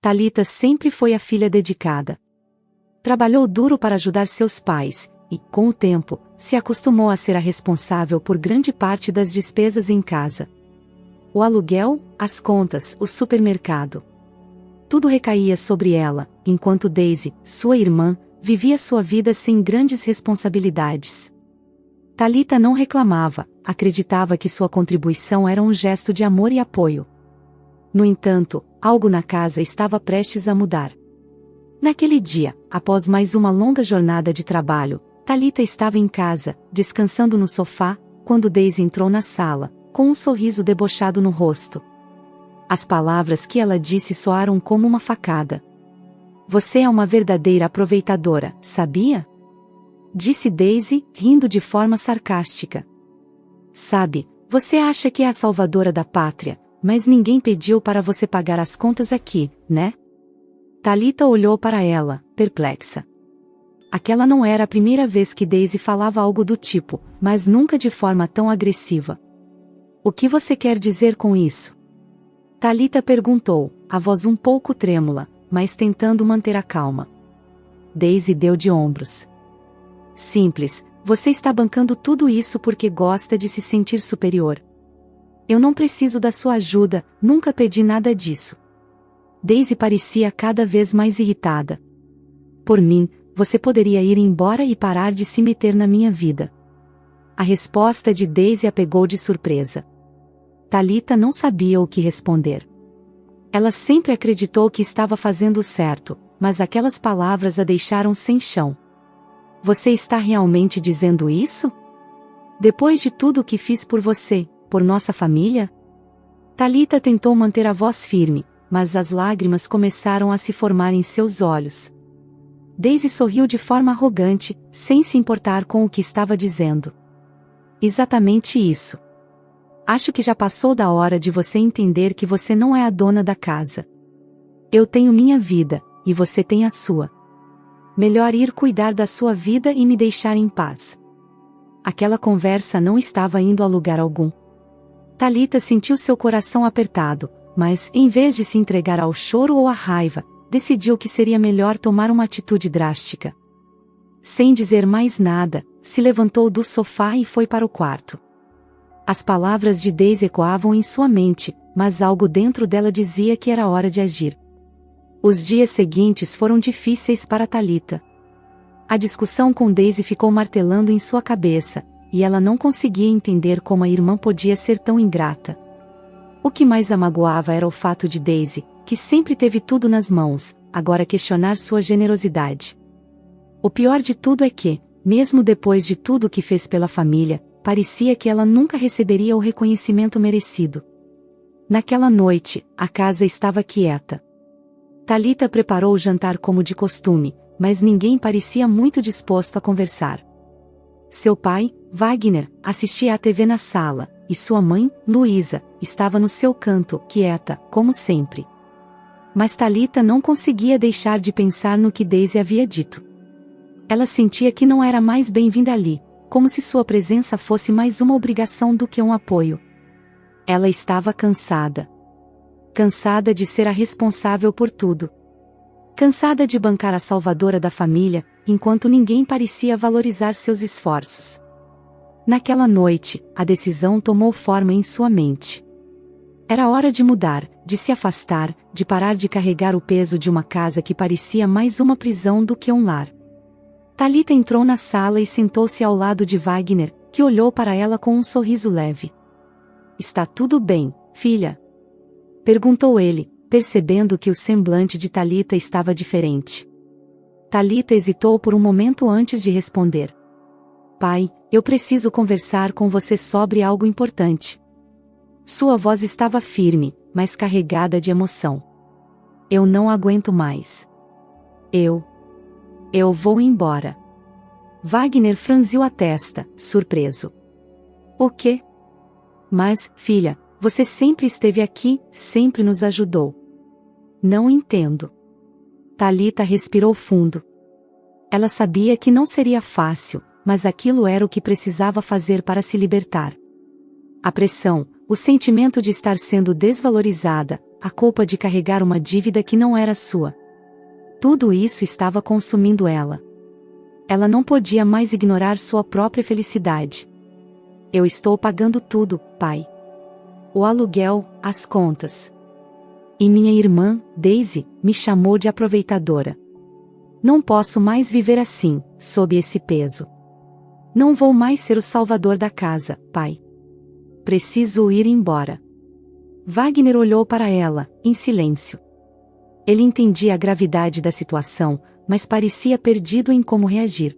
Talita sempre foi a filha dedicada. Trabalhou duro para ajudar seus pais, e, com o tempo, se acostumou a ser a responsável por grande parte das despesas em casa. O aluguel, as contas, o supermercado. Tudo recaía sobre ela, enquanto Daisy, sua irmã, vivia sua vida sem grandes responsabilidades. Talita não reclamava, acreditava que sua contribuição era um gesto de amor e apoio. No entanto, algo na casa estava prestes a mudar. Naquele dia, após mais uma longa jornada de trabalho, Talita estava em casa, descansando no sofá, quando Daisy entrou na sala, com um sorriso debochado no rosto. As palavras que ela disse soaram como uma facada. "Você é uma verdadeira aproveitadora, sabia?" disse Daisy, rindo de forma sarcástica. "Sabe, você acha que é a salvadora da pátria, mas ninguém pediu para você pagar as contas aqui, né?" Talita olhou para ela, perplexa. Aquela não era a primeira vez que Daisy falava algo do tipo, mas nunca de forma tão agressiva. "O que você quer dizer com isso?" Talita perguntou, a voz um pouco trêmula, mas tentando manter a calma. Daisy deu de ombros. "Simples, você está bancando tudo isso porque gosta de se sentir superior. Eu não preciso da sua ajuda, nunca pedi nada disso." Daisy parecia cada vez mais irritada. "Por mim, você poderia ir embora e parar de se meter na minha vida." A resposta de Daisy a pegou de surpresa. Talita não sabia o que responder. Ela sempre acreditou que estava fazendo o certo, mas aquelas palavras a deixaram sem chão. "Você está realmente dizendo isso? Depois de tudo o que fiz por você, por nossa família?" Talita tentou manter a voz firme, mas as lágrimas começaram a se formar em seus olhos. Daisy sorriu de forma arrogante, sem se importar com o que estava dizendo. "Exatamente isso. Acho que já passou da hora de você entender que você não é a dona da casa. Eu tenho minha vida, e você tem a sua. Melhor ir cuidar da sua vida e me deixar em paz." Aquela conversa não estava indo a lugar algum. Talita sentiu seu coração apertado, mas, em vez de se entregar ao choro ou à raiva, decidiu que seria melhor tomar uma atitude drástica. Sem dizer mais nada, se levantou do sofá e foi para o quarto. As palavras de Daisy ecoavam em sua mente, mas algo dentro dela dizia que era hora de agir. Os dias seguintes foram difíceis para Talita. A discussão com Daisy ficou martelando em sua cabeça, e ela não conseguia entender como a irmã podia ser tão ingrata. O que mais a magoava era o fato de Daisy, que sempre teve tudo nas mãos, agora questionar sua generosidade. O pior de tudo é que, mesmo depois de tudo o que fez pela família, parecia que ela nunca receberia o reconhecimento merecido. Naquela noite, a casa estava quieta. Talita preparou o jantar como de costume, mas ninguém parecia muito disposto a conversar. Seu pai, Wagner, assistia à TV na sala, e sua mãe, Luísa, estava no seu canto, quieta, como sempre. Mas Talita não conseguia deixar de pensar no que Daisy havia dito. Ela sentia que não era mais bem-vinda ali, como se sua presença fosse mais uma obrigação do que um apoio. Ela estava cansada. Cansada de ser a responsável por tudo. Cansada de bancar a salvadora da família, enquanto ninguém parecia valorizar seus esforços. Naquela noite, a decisão tomou forma em sua mente. Era hora de mudar, de se afastar, de parar de carregar o peso de uma casa que parecia mais uma prisão do que um lar. Talita entrou na sala e sentou-se ao lado de Wagner, que olhou para ela com um sorriso leve. "Está tudo bem, filha?" perguntou ele, percebendo que o semblante de Talita estava diferente. Talita hesitou por um momento antes de responder. "Pai, eu preciso conversar com você sobre algo importante." Sua voz estava firme, mas carregada de emoção. "Eu não aguento mais. Eu vou embora." Wagner franziu a testa, surpreso. "O quê?" "Mas, filha, você sempre esteve aqui, sempre nos ajudou." "Não entendo." Talita respirou fundo. Ela sabia que não seria fácil, mas aquilo era o que precisava fazer para se libertar. A pressão, o sentimento de estar sendo desvalorizada, a culpa de carregar uma dívida que não era sua. Tudo isso estava consumindo ela. Ela não podia mais ignorar sua própria felicidade. Eu estou pagando tudo, pai. O aluguel, as contas. E minha irmã, Daisy, me chamou de aproveitadora. Não posso mais viver assim, sob esse peso. Não vou mais ser o salvador da casa, pai. Preciso ir embora. Wagner olhou para ela, em silêncio. Ele entendia a gravidade da situação, mas parecia perdido em como reagir.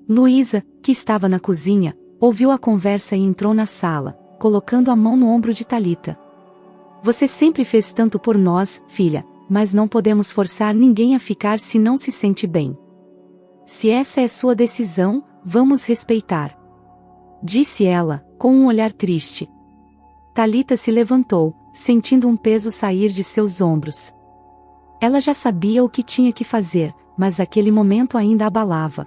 Luísa, que estava na cozinha, ouviu a conversa e entrou na sala, colocando a mão no ombro de Thalita. Você sempre fez tanto por nós, filha, mas não podemos forçar ninguém a ficar se não se sente bem. Se essa é sua decisão, vamos respeitar. Disse ela, com um olhar triste. Thalita se levantou, sentindo um peso sair de seus ombros. Ela já sabia o que tinha que fazer, mas aquele momento ainda a abalava.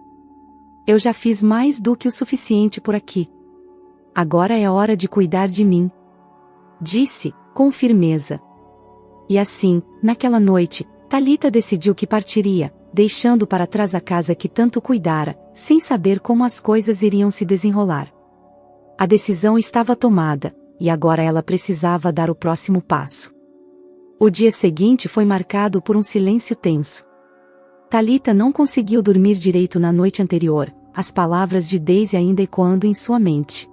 Eu já fiz mais do que o suficiente por aqui. Agora é hora de cuidar de mim. Disse, com firmeza. E assim, naquela noite, Thalita decidiu que partiria, deixando para trás a casa que tanto cuidara, sem saber como as coisas iriam se desenrolar. A decisão estava tomada, e agora ela precisava dar o próximo passo. O dia seguinte foi marcado por um silêncio tenso. Thalita não conseguiu dormir direito na noite anterior, as palavras de Daisy ainda ecoando em sua mente.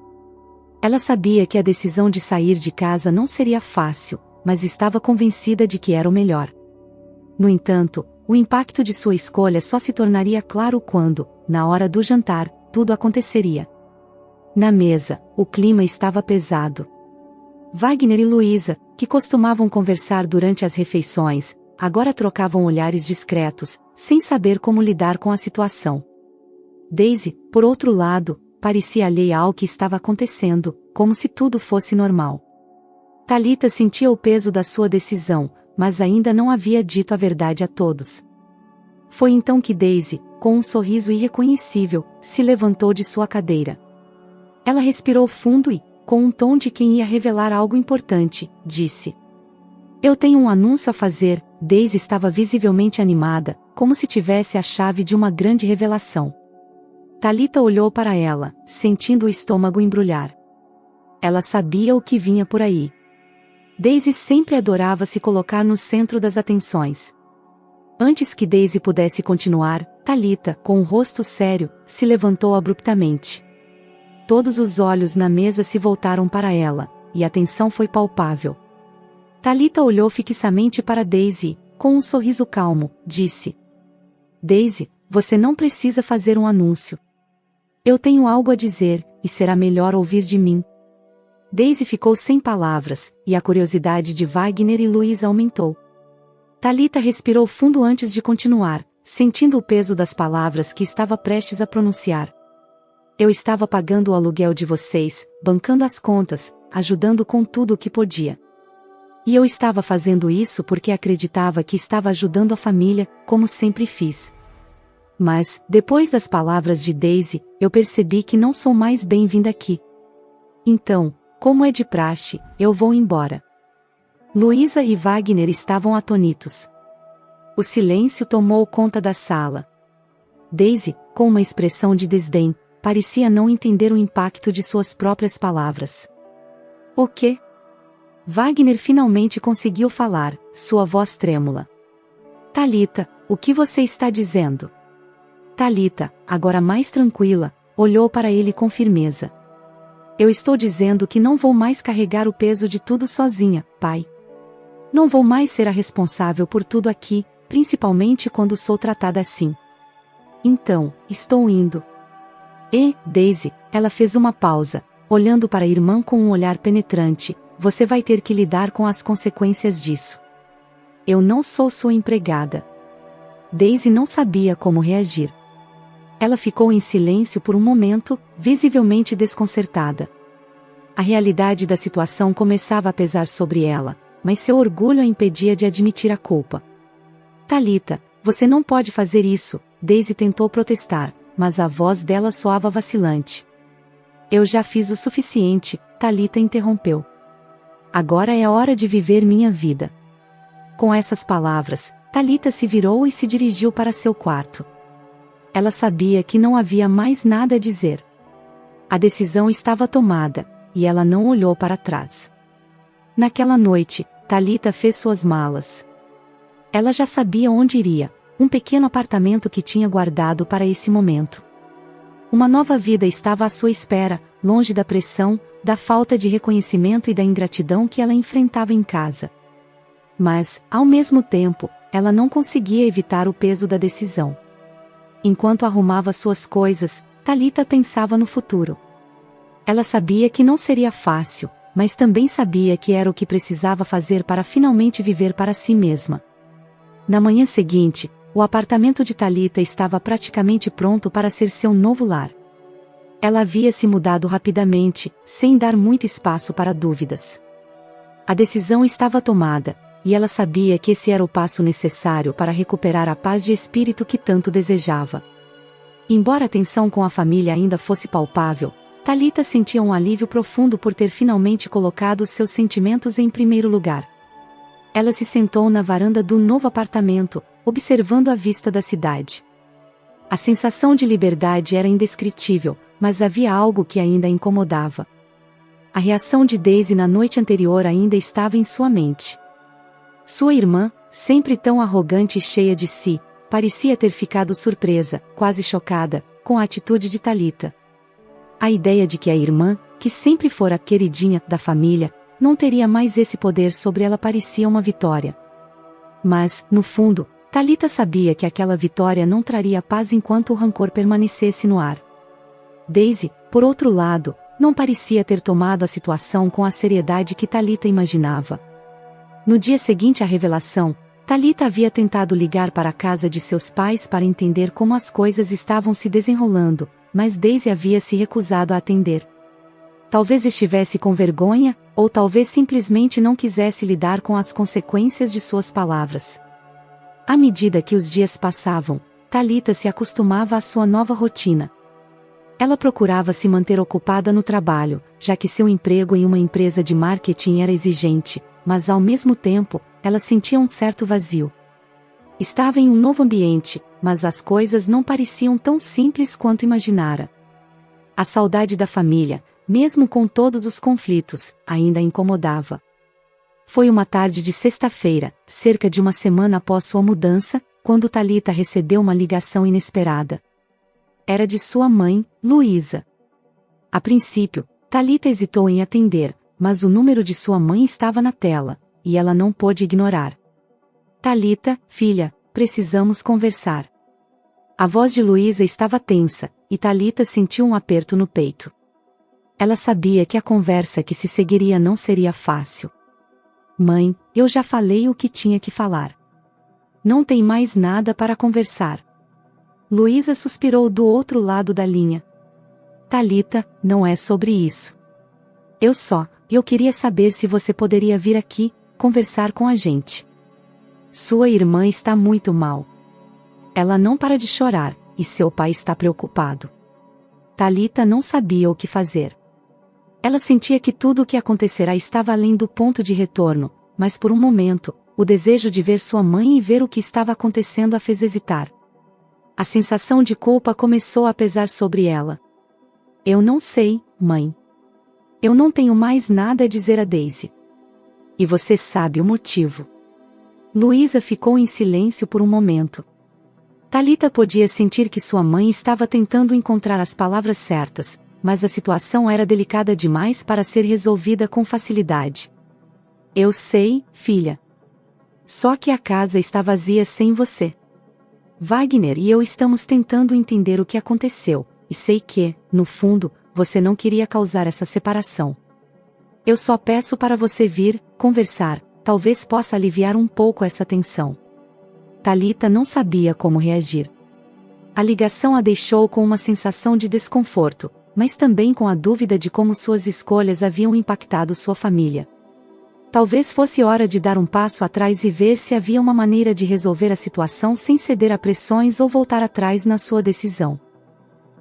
Ela sabia que a decisão de sair de casa não seria fácil, mas estava convencida de que era o melhor. No entanto, o impacto de sua escolha só se tornaria claro quando, na hora do jantar, tudo aconteceria. Na mesa, o clima estava pesado. Wagner e Luísa, que costumavam conversar durante as refeições, agora trocavam olhares discretos, sem saber como lidar com a situação. Daisy, por outro lado, parecia alheia ao que estava acontecendo, como se tudo fosse normal. Thalita sentia o peso da sua decisão, mas ainda não havia dito a verdade a todos. Foi então que Daisy, com um sorriso irreconhecível, se levantou de sua cadeira. Ela respirou fundo e, com um tom de quem ia revelar algo importante, disse: Eu tenho um anúncio a fazer. Daisy estava visivelmente animada, como se tivesse a chave de uma grande revelação. Thalita olhou para ela, sentindo o estômago embrulhar. Ela sabia o que vinha por aí. Daisy sempre adorava se colocar no centro das atenções. Antes que Daisy pudesse continuar, Thalita, com um rosto sério, se levantou abruptamente. Todos os olhos na mesa se voltaram para ela, e a tensão foi palpável. Thalita olhou fixamente para Daisy, com um sorriso calmo, disse: Daisy, você não precisa fazer um anúncio. Eu tenho algo a dizer, e será melhor ouvir de mim. Daisy ficou sem palavras, e a curiosidade de Wagner e Luísa aumentou. Thalita respirou fundo antes de continuar, sentindo o peso das palavras que estava prestes a pronunciar. Eu estava pagando o aluguel de vocês, bancando as contas, ajudando com tudo o que podia. E eu estava fazendo isso porque acreditava que estava ajudando a família, como sempre fiz. Mas, depois das palavras de Daisy, eu percebi que não sou mais bem-vinda aqui. Então, como é de praxe, eu vou embora. Luísa e Wagner estavam atônitos. O silêncio tomou conta da sala. Daisy, com uma expressão de desdém, parecia não entender o impacto de suas próprias palavras. O quê? Wagner finalmente conseguiu falar, sua voz trêmula. Thalita, o que você está dizendo? Thalita, agora mais tranquila, olhou para ele com firmeza. Eu estou dizendo que não vou mais carregar o peso de tudo sozinha, pai. Não vou mais ser a responsável por tudo aqui, principalmente quando sou tratada assim. Então, estou indo. E, Daisy, ela fez uma pausa, olhando para a irmã com um olhar penetrante, você vai ter que lidar com as consequências disso. Eu não sou sua empregada. Daisy não sabia como reagir. Ela ficou em silêncio por um momento, visivelmente desconcertada. A realidade da situação começava a pesar sobre ela, mas seu orgulho a impedia de admitir a culpa. Thalita, você não pode fazer isso, Daisy tentou protestar, mas a voz dela soava vacilante. Eu já fiz o suficiente, Thalita interrompeu. Agora é a hora de viver minha vida. Com essas palavras, Talita se virou e se dirigiu para seu quarto. Ela sabia que não havia mais nada a dizer. A decisão estava tomada, e ela não olhou para trás. Naquela noite, Talita fez suas malas. Ela já sabia onde iria, um pequeno apartamento que tinha guardado para esse momento. Uma nova vida estava à sua espera, longe da pressão, da falta de reconhecimento e da ingratidão que ela enfrentava em casa. Mas, ao mesmo tempo, ela não conseguia evitar o peso da decisão. Enquanto arrumava suas coisas, Talita pensava no futuro. Ela sabia que não seria fácil, mas também sabia que era o que precisava fazer para finalmente viver para si mesma. Na manhã seguinte, o apartamento de Talita estava praticamente pronto para ser seu novo lar. Ela havia se mudado rapidamente, sem dar muito espaço para dúvidas. A decisão estava tomada, e ela sabia que esse era o passo necessário para recuperar a paz de espírito que tanto desejava. Embora a tensão com a família ainda fosse palpável, Talita sentia um alívio profundo por ter finalmente colocado seus sentimentos em primeiro lugar. Ela se sentou na varanda do novo apartamento, observando a vista da cidade. A sensação de liberdade era indescritível, mas havia algo que ainda a incomodava. A reação de Daisy na noite anterior ainda estava em sua mente. Sua irmã, sempre tão arrogante e cheia de si, parecia ter ficado surpresa, quase chocada, com a atitude de Talita. A ideia de que a irmã, que sempre fora a queridinha da família, não teria mais esse poder sobre ela parecia uma vitória. Mas, no fundo, Talita sabia que aquela vitória não traria paz enquanto o rancor permanecesse no ar. Daisy, por outro lado, não parecia ter tomado a situação com a seriedade que Talita imaginava. No dia seguinte à revelação, Talita havia tentado ligar para a casa de seus pais para entender como as coisas estavam se desenrolando, mas Daisy havia se recusado a atender. Talvez estivesse com vergonha, ou talvez simplesmente não quisesse lidar com as consequências de suas palavras. À medida que os dias passavam, Talita se acostumava à sua nova rotina. Ela procurava se manter ocupada no trabalho, já que seu emprego em uma empresa de marketing era exigente, mas ao mesmo tempo, ela sentia um certo vazio. Estava em um novo ambiente, mas as coisas não pareciam tão simples quanto imaginara. A saudade da família, mesmo com todos os conflitos, ainda a incomodava. Foi uma tarde de sexta-feira, cerca de uma semana após sua mudança, quando Talita recebeu uma ligação inesperada. Era de sua mãe, Luísa. A princípio, Talita hesitou em atender, mas o número de sua mãe estava na tela, e ela não pôde ignorar. Talita, filha, precisamos conversar. A voz de Luísa estava tensa, e Talita sentiu um aperto no peito. Ela sabia que a conversa que se seguiria não seria fácil. Mãe, eu já falei o que tinha que falar. Não tem mais nada para conversar. Luísa suspirou do outro lado da linha. Talita, não é sobre isso. Eu queria saber se você poderia vir aqui, conversar com a gente. Sua irmã está muito mal. Ela não para de chorar, e seu pai está preocupado. Talita não sabia o que fazer. Ela sentia que tudo o que acontecerá estava além do ponto de retorno, mas por um momento, o desejo de ver sua mãe e ver o que estava acontecendo a fez hesitar. A sensação de culpa começou a pesar sobre ela. Eu não sei, mãe. Eu não tenho mais nada a dizer a Daisy. E você sabe o motivo. Luísa ficou em silêncio por um momento. Talita podia sentir que sua mãe estava tentando encontrar as palavras certas, mas a situação era delicada demais para ser resolvida com facilidade. Eu sei, filha. Só que a casa está vazia sem você. Wagner e eu estamos tentando entender o que aconteceu, e sei que, no fundo, você não queria causar essa separação. Eu só peço para você vir, conversar, talvez possa aliviar um pouco essa tensão. Talita não sabia como reagir. A ligação a deixou com uma sensação de desconforto, mas também com a dúvida de como suas escolhas haviam impactado sua família. Talvez fosse hora de dar um passo atrás e ver se havia uma maneira de resolver a situação sem ceder a pressões ou voltar atrás na sua decisão.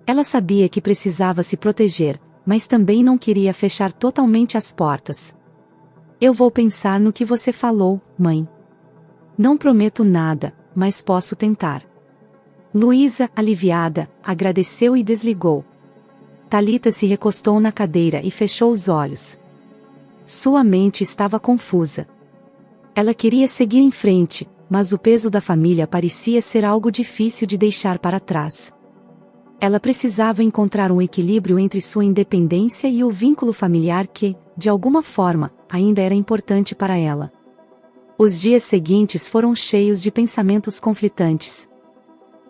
Ela sabia que precisava se proteger, mas também não queria fechar totalmente as portas. Eu vou pensar no que você falou, mãe. Não prometo nada, mas posso tentar. Luísa, aliviada, agradeceu e desligou. Thalita se recostou na cadeira e fechou os olhos. Sua mente estava confusa. Ela queria seguir em frente, mas o peso da família parecia ser algo difícil de deixar para trás. Ela precisava encontrar um equilíbrio entre sua independência e o vínculo familiar que, de alguma forma, ainda era importante para ela. Os dias seguintes foram cheios de pensamentos conflitantes.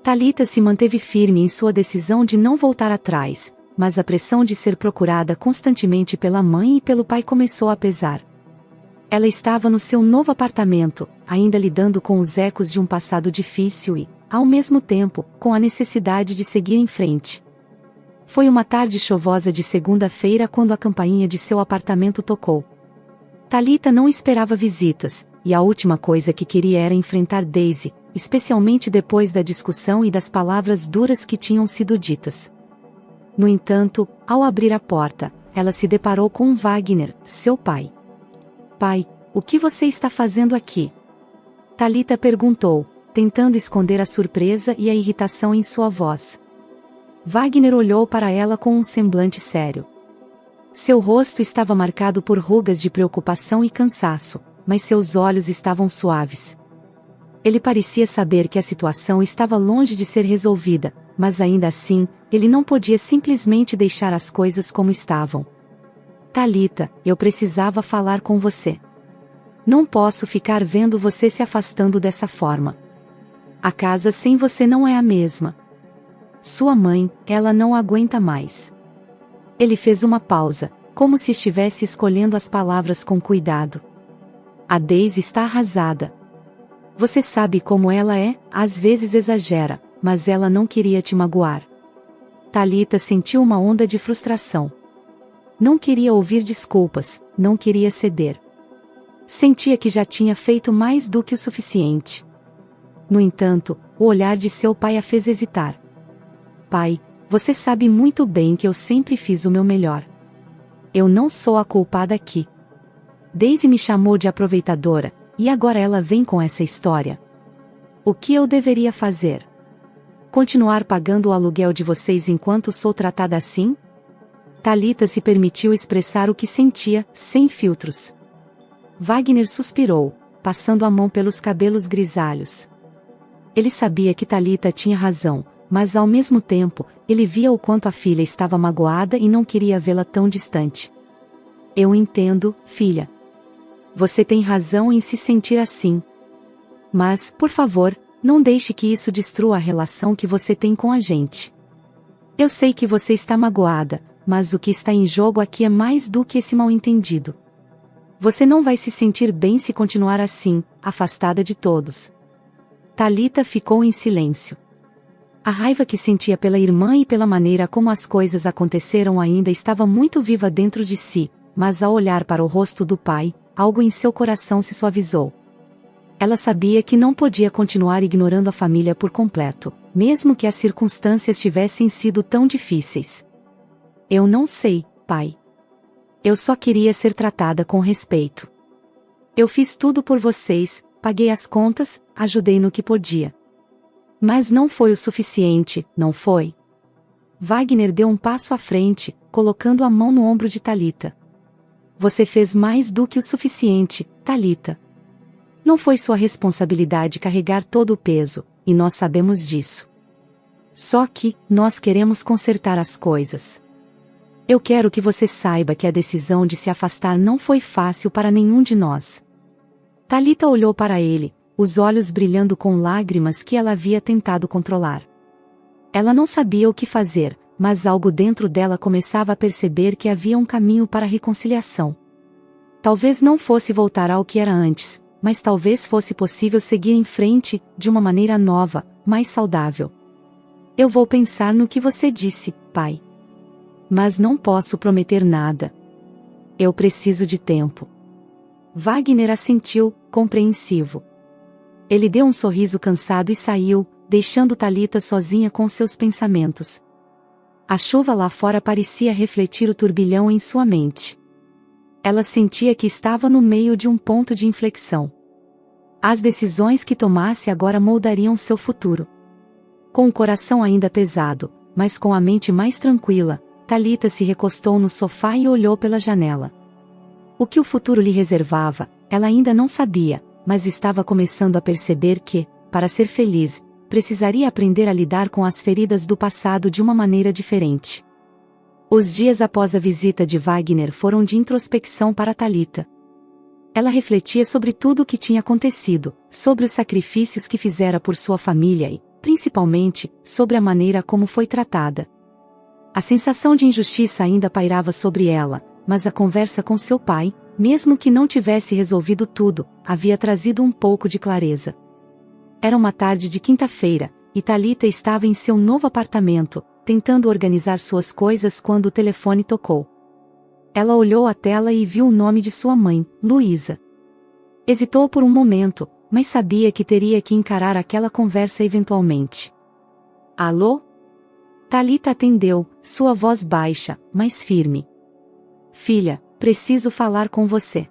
Thalita se manteve firme em sua decisão de não voltar atrás, mas a pressão de ser procurada constantemente pela mãe e pelo pai começou a pesar. Ela estava no seu novo apartamento, ainda lidando com os ecos de um passado difícil e, ao mesmo tempo, com a necessidade de seguir em frente. Foi uma tarde chuvosa de segunda-feira quando a campainha de seu apartamento tocou. Thalita não esperava visitas, e a última coisa que queria era enfrentar Daisy, especialmente depois da discussão e das palavras duras que tinham sido ditas. No entanto, ao abrir a porta, ela se deparou com Wagner, seu pai. Pai, o que você está fazendo aqui? Thalita perguntou, tentando esconder a surpresa e a irritação em sua voz. Wagner olhou para ela com um semblante sério. Seu rosto estava marcado por rugas de preocupação e cansaço, mas seus olhos estavam suaves. Ele parecia saber que a situação estava longe de ser resolvida, mas ainda assim, ele não podia simplesmente deixar as coisas como estavam. Thalita, eu precisava falar com você. Não posso ficar vendo você se afastando dessa forma. A casa sem você não é a mesma. Sua mãe, ela não aguenta mais. Ele fez uma pausa, como se estivesse escolhendo as palavras com cuidado. A Daisy está arrasada. Você sabe como ela é, às vezes exagera, mas ela não queria te magoar. Thalita sentiu uma onda de frustração. Não queria ouvir desculpas, não queria ceder. Sentia que já tinha feito mais do que o suficiente. No entanto, o olhar de seu pai a fez hesitar. Pai, você sabe muito bem que eu sempre fiz o meu melhor. Eu não sou a culpada aqui. Daisy me chamou de aproveitadora, e agora ela vem com essa história. O que eu deveria fazer? Continuar pagando o aluguel de vocês enquanto sou tratada assim? Thalita se permitiu expressar o que sentia, sem filtros. Wagner suspirou, passando a mão pelos cabelos grisalhos. Ele sabia que Thalita tinha razão, mas ao mesmo tempo, ele via o quanto a filha estava magoada e não queria vê-la tão distante. Eu entendo, filha. Você tem razão em se sentir assim. Mas, por favor, não deixe que isso destrua a relação que você tem com a gente. Eu sei que você está magoada, mas o que está em jogo aqui é mais do que esse mal-entendido. Você não vai se sentir bem se continuar assim, afastada de todos. Thalita ficou em silêncio. A raiva que sentia pela irmã e pela maneira como as coisas aconteceram ainda estava muito viva dentro de si, mas ao olhar para o rosto do pai, algo em seu coração se suavizou. Ela sabia que não podia continuar ignorando a família por completo, mesmo que as circunstâncias tivessem sido tão difíceis. Eu não sei, pai. Eu só queria ser tratada com respeito. Eu fiz tudo por vocês, paguei as contas, ajudei no que podia. Mas não foi o suficiente, não foi? Wagner deu um passo à frente, colocando a mão no ombro de Thalita. Você fez mais do que o suficiente, Thalita. Não foi sua responsabilidade carregar todo o peso, e nós sabemos disso. Só que, nós queremos consertar as coisas. Eu quero que você saiba que a decisão de se afastar não foi fácil para nenhum de nós. Thalita olhou para ele, os olhos brilhando com lágrimas que ela havia tentado controlar. Ela não sabia o que fazer, mas algo dentro dela começava a perceber que havia um caminho para a reconciliação. Talvez não fosse voltar ao que era antes, mas talvez fosse possível seguir em frente, de uma maneira nova, mais saudável. Eu vou pensar no que você disse, pai. Mas não posso prometer nada. Eu preciso de tempo. Wagner assentiu, compreensivo. Ele deu um sorriso cansado e saiu, deixando Thalita sozinha com seus pensamentos. A chuva lá fora parecia refletir o turbilhão em sua mente. Ela sentia que estava no meio de um ponto de inflexão. As decisões que tomasse agora moldariam seu futuro. Com o coração ainda pesado, mas com a mente mais tranquila, Thalita se recostou no sofá e olhou pela janela. O que o futuro lhe reservava, ela ainda não sabia, mas estava começando a perceber que, para ser feliz, precisaria aprender a lidar com as feridas do passado de uma maneira diferente. Os dias após a visita de Wagner foram de introspecção para Thalita. Ela refletia sobre tudo o que tinha acontecido, sobre os sacrifícios que fizera por sua família e, principalmente, sobre a maneira como foi tratada. A sensação de injustiça ainda pairava sobre ela, mas a conversa com seu pai, mesmo que não tivesse resolvido tudo, havia trazido um pouco de clareza. Era uma tarde de quinta-feira, e Thalita estava em seu novo apartamento, tentando organizar suas coisas quando o telefone tocou. Ela olhou a tela e viu o nome de sua mãe, Luísa. Hesitou por um momento, mas sabia que teria que encarar aquela conversa eventualmente. Alô? Thalita atendeu, sua voz baixa, mas firme. Filha, preciso falar com você.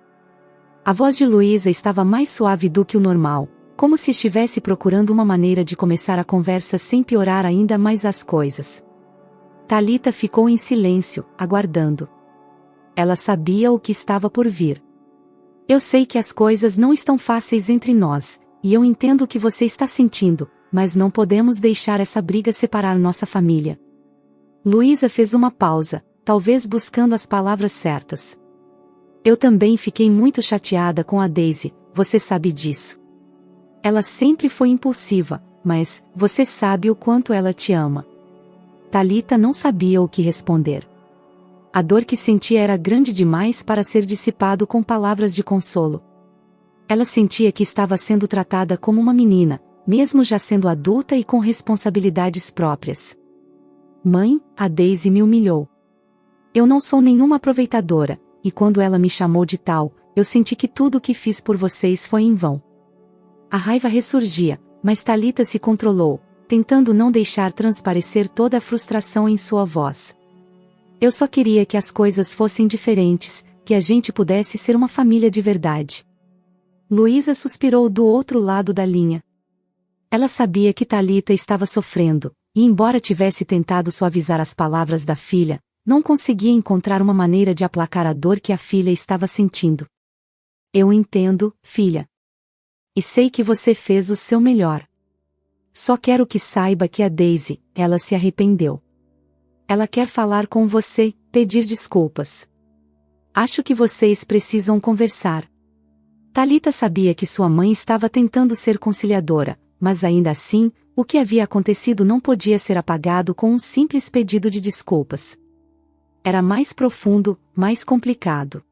A voz de Luísa estava mais suave do que o normal, como se estivesse procurando uma maneira de começar a conversa sem piorar ainda mais as coisas. Thalita ficou em silêncio, aguardando. Ela sabia o que estava por vir. Eu sei que as coisas não estão fáceis entre nós, e eu entendo o que você está sentindo, mas não podemos deixar essa briga separar nossa família. Luísa fez uma pausa, talvez buscando as palavras certas. Eu também fiquei muito chateada com a Daisy, você sabe disso. Ela sempre foi impulsiva, mas você sabe o quanto ela te ama. Thalita não sabia o que responder. A dor que sentia era grande demais para ser dissipado com palavras de consolo. Ela sentia que estava sendo tratada como uma menina, mesmo já sendo adulta e com responsabilidades próprias. Mãe, a Daisy me humilhou. Eu não sou nenhuma aproveitadora, e quando ela me chamou de tal, eu senti que tudo o que fiz por vocês foi em vão. A raiva ressurgia, mas Thalita se controlou, tentando não deixar transparecer toda a frustração em sua voz. Eu só queria que as coisas fossem diferentes, que a gente pudesse ser uma família de verdade. Luísa suspirou do outro lado da linha. Ela sabia que Thalita estava sofrendo, e embora tivesse tentado suavizar as palavras da filha, não conseguia encontrar uma maneira de aplacar a dor que a filha estava sentindo. Eu entendo, filha. E sei que você fez o seu melhor. Só quero que saiba que a Daisy, ela se arrependeu. Ela quer falar com você, pedir desculpas. Acho que vocês precisam conversar. Thalita sabia que sua mãe estava tentando ser conciliadora, mas ainda assim, o que havia acontecido não podia ser apagado com um simples pedido de desculpas. Era mais profundo, mais complicado.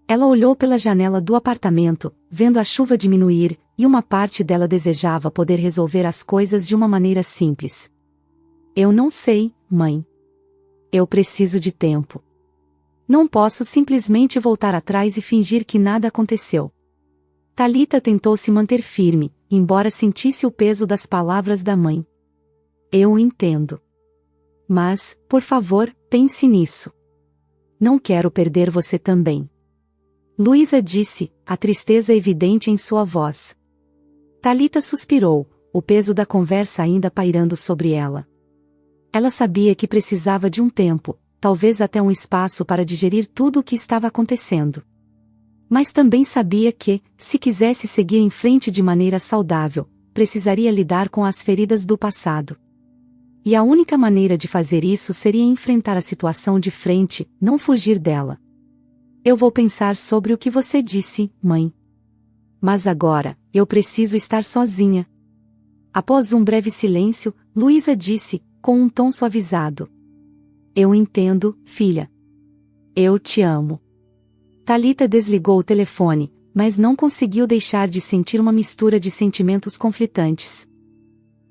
Ela olhou pela janela do apartamento, vendo a chuva diminuir, e uma parte dela desejava poder resolver as coisas de uma maneira simples. Eu não sei, mãe. Eu preciso de tempo. Não posso simplesmente voltar atrás e fingir que nada aconteceu. Thalita tentou se manter firme, embora sentisse o peso das palavras da mãe. Eu entendo. Mas, por favor, pense nisso. Não quero perder você também. Luísa disse, a tristeza evidente em sua voz. Thalita suspirou, o peso da conversa ainda pairando sobre ela. Ela sabia que precisava de um tempo, talvez até um espaço para digerir tudo o que estava acontecendo. Mas também sabia que, se quisesse seguir em frente de maneira saudável, precisaria lidar com as feridas do passado. E a única maneira de fazer isso seria enfrentar a situação de frente, não fugir dela. Eu vou pensar sobre o que você disse, mãe. Mas agora, eu preciso estar sozinha. Após um breve silêncio, Luísa disse, com um tom suavizado. Eu entendo, filha. Eu te amo. Thalita desligou o telefone, mas não conseguiu deixar de sentir uma mistura de sentimentos conflitantes.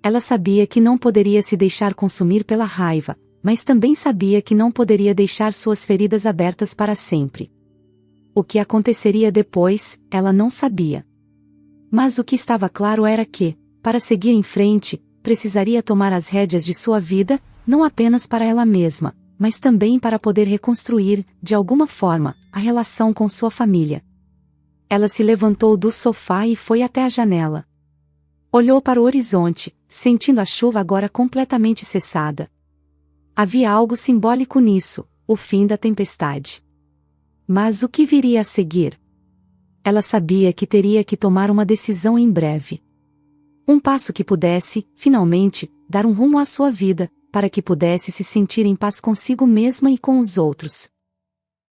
Ela sabia que não poderia se deixar consumir pela raiva, mas também sabia que não poderia deixar suas feridas abertas para sempre. O que aconteceria depois, ela não sabia. Mas o que estava claro era que, para seguir em frente, precisaria tomar as rédeas de sua vida, não apenas para ela mesma, mas também para poder reconstruir, de alguma forma, a relação com sua família. Ela se levantou do sofá e foi até a janela. Olhou para o horizonte, sentindo a chuva agora completamente cessada. Havia algo simbólico nisso, o fim da tempestade. Mas o que viria a seguir? Ela sabia que teria que tomar uma decisão em breve. Um passo que pudesse, finalmente, dar um rumo à sua vida, para que pudesse se sentir em paz consigo mesma e com os outros.